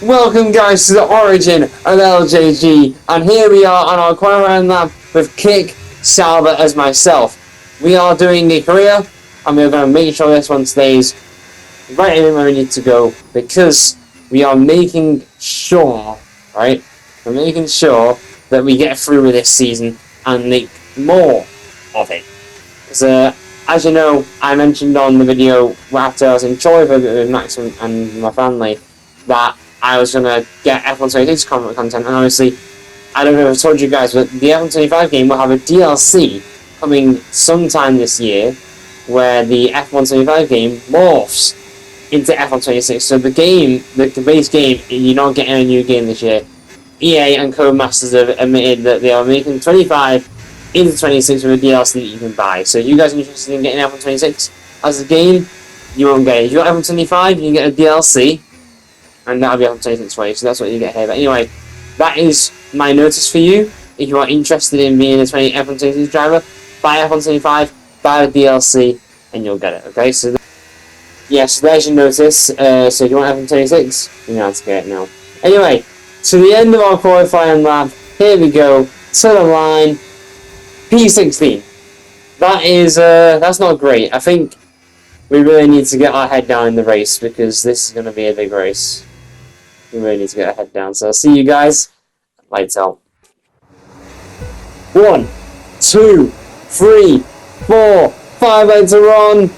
Welcome guys to the origin of LJG, and here we are on our qualifying lap with Kick, Salva as myself. We are doing the career, and we're going to make sure this one stays right in where we need to go, because we are making sure, right, we're making sure that we get through with this season and make more of it. Because as you know, I mentioned on the video after I was in Troy with Max and my family that I was going to get F126 content, and obviously, I don't know if I told you guys, but the F125 game will have a DLC coming sometime this year, where the F125 game morphs into F126. So the game, the base game, you're not getting a new game this year. EA and Codemasters have admitted that they are making 25 into 26 with a DLC that you can buy. So if you guys are interested in getting F126 as a game, you won't get it. If you want F125, you can get a DLC, and that'll be F126 way, so that's what you get here. But anyway, that is my notice for you. If you are interested in being a F126 driver, buy F125, buy the DLC, and you'll get it, okay? So, yes, there's your notice. So if you want F126, you know how to get it now. Anyway, to the end of our qualifying lap, here we go, to the line, P16. That is, that's not great. I think we really need to get our head down in the race, because this is going to be a big race. We really need to get our head down. So I'll see you guys. Lights out. 1, 2, 3, 4, 5 lanes to run.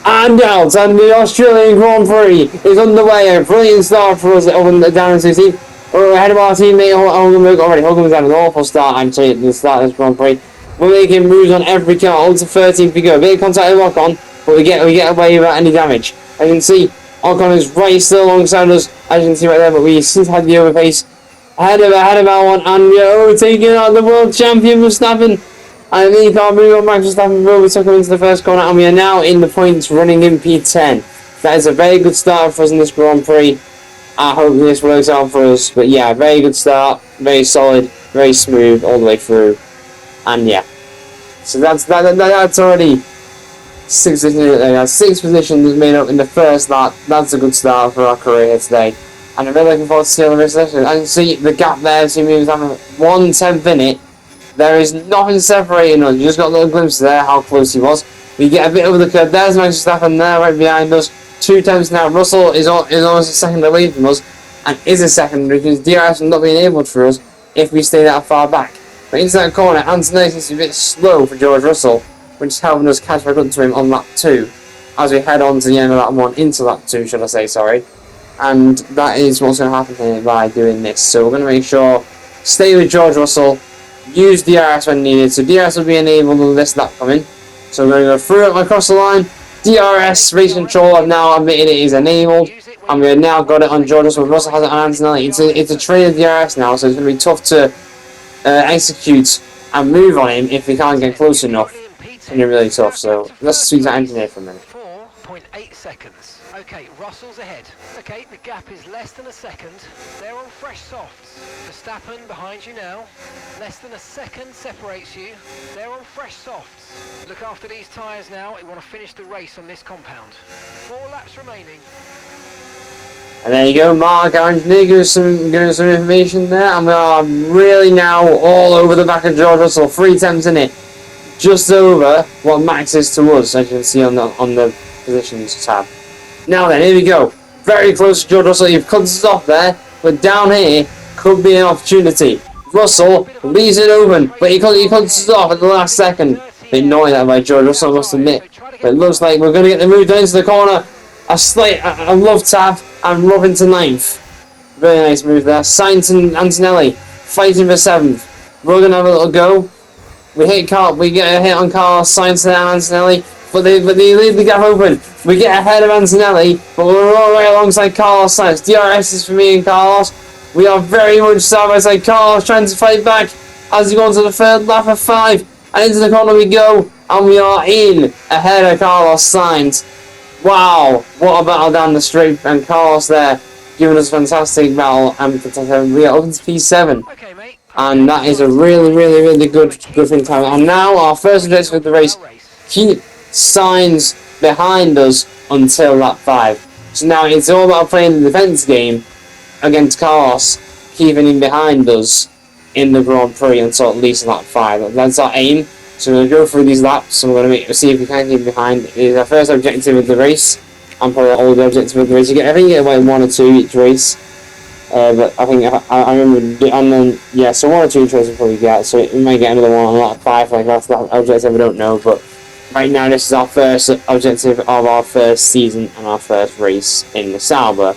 And out. And the Australian Grand Prix is underway. A brilliant start for us down in 16. We're ahead of our teammate Hogan already. Hogan was had an awful start actually at the start of this Grand Prix. We're making moves on every car. On to 13th we go. A bit of contact with Ocon, but we get away without any damage. As you can see, Ocon is right still alongside us, as you can see right there, but we since had the overpace ahead of our one, and we are overtaking out the world champion Verstappen. And then you can't believe what Max Verstappen will. We took him into the first corner, and we are now in the points running in P10. That is a very good start for us in this Grand Prix. I hope this works out for us, but yeah, very good start, very solid, very smooth all the way through, and yeah. So that's already 6 positions made up in the first lap. That's a good start for our career here today, and I'm really looking forward to seeing the rest of this. I can see the gap there between me and 1/10 in it. There is nothing separating us. You just got a little glimpse there how close he was. We get a bit over the curve. There's Max Verstappen there right behind us. 2 tenths now. Russell is almost a second away from us, and is a second because DRS will not be enabled for us if we stay that far back. But into that corner, Antonelli seems to be a bit slow for George Russell, which is helping us catch back up to him on lap 2 as we head on to the end of lap 1 into lap 2, should I say, sorry. And that is what's going to happen here by doing this. So we're going to make sure, stay with George Russell, use DRS when needed. So DRS will be enabled on this lap coming. So we're going to go through it across the line. DRS race control, I've now admitted it is enabled, and we've now got it on George Russell. Russell has it on Antonelli. It's a traded DRS now, so it's going to be tough to execute and move on him if we can't get close enough. It's going to be really tough, so let's speak to engineer for a minute. 4.8 seconds. Okay, Russell's ahead. Okay, the gap is less than a second. They're on fresh softs. Verstappen behind you now. Less than a second separates you. They're on fresh softs. Look after these tyres now. You want to finish the race on this compound. 4 laps remaining. And there you go, Mark, our engineer, giving us some information there, and we are really now all over the back of George Russell. 3 tenths in it. Just over what Max is to us, as you can see on the positions tab. Now then, here we go. Very close to George Russell. You've cut us off there, but down here could be an opportunity. Russell leaves it open, but he cuts us off at the last second. A bit annoying that by George Russell, I must admit. But it looks like we're going to get the move down into the corner. A love tap and Rob into 9th. Very nice move there. Sainz and Antonelli fighting for 7th. We're going to have a little go. We get a hit on Carlos Sainz and Antonelli, but they leave the gap open. We get ahead of Antonelli, but we're all right alongside Carlos Sainz. DRS is for me and Carlos. We are very much side by side. Carlos trying to fight back as we go into the third lap of 5, and into the corner we go, and we are in ahead of Carlos Sainz. Wow, what a battle down the straight, and Carlos there giving us a fantastic battle, and we are up into P7. Okay, mate. And that is a really good thing to have. And now our first objective of the race, keep Sainz behind us until lap 5. So now it's all about playing the defence game against Carlos, keeping him behind us in the Grand Prix until at least lap 5. That's our aim. So we're going to go through these laps and we're going to see if we can keep behind. It is our first objective of the race. And probably all the objectives of the race. I think you get like 1 or 2 each race. But I think I remember, and then yeah, so 1 or 2 each race we'll probably get. So we may get another one on lap 5, like that's that objective, I don't know. But right now this is our first objective of our first season and our first race in the Sauber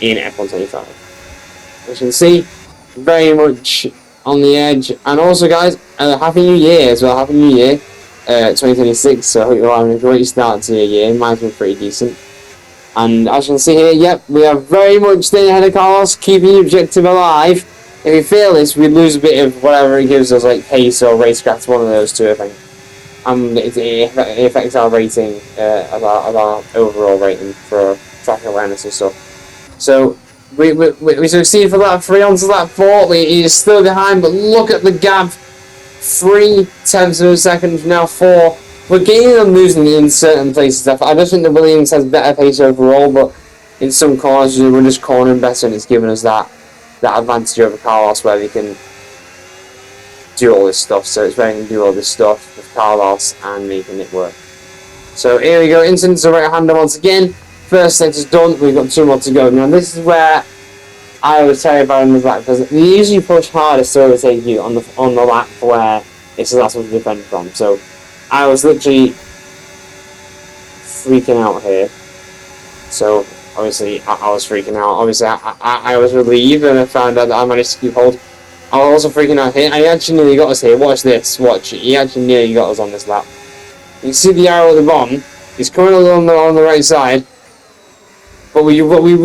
in F125. As you can see, very much on the edge. And also guys, Happy New Year as well, Happy New Year 2026, so I hope you're having a great start to your year. Mine's been pretty decent. And as you can see here, yep, we are very much staying ahead of Carlos, keeping the objective alive. If we fail this, we lose a bit of whatever it gives us, like pace or racecraft, one of those two, I think. It affects our rating, of our overall rating for track awareness and stuff. So, we succeed for lap 3 onto lap 4. He is still behind, but look at the gap. 3/10 of a second, now 4. We're gaining and losing in certain places. I just think the Williams has better pace overall, but in some corners we're just cornering better, and it's given us that advantage over Carlos where we can do all this stuff. So it's where we can do all this stuff with Carlos and making it work. So here we go, into the right-hander once again. First set is done, we've got 2 more to go. Now this is where I was terrified in the back, because they usually push hardest to overtake you on the lap where it's the last one to defend from. So I was literally freaking out here. So obviously I was freaking out. Obviously I was relieved when I found out that I managed to keep hold. I was also freaking out here. I actually nearly got us here. Watch this. Watch. He actually nearly got us on this lap. You can see the arrow at the bottom. He's coming along on the right side. But we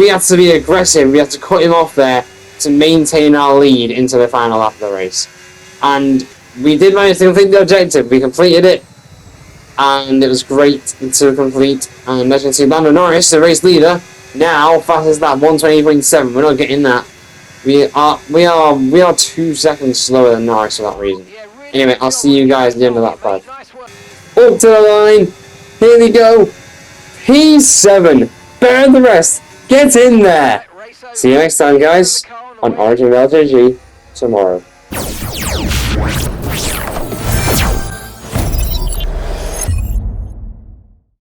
had to be aggressive. We had to cut him off there to maintain our lead into the final lap of the race. And we did manage to complete the objective. We completed it. And it was great to complete. And as you can see, Lando Norris, the race leader, now fastest lap 120.7. We're not getting that. We are 2 seconds slower than Norris for that reason. Anyway, I'll see you guys at the end of that part. Up to the line. Here we go. P7. Better than the rest. Get in there. See you next time, guys, on Origin LJG tomorrow.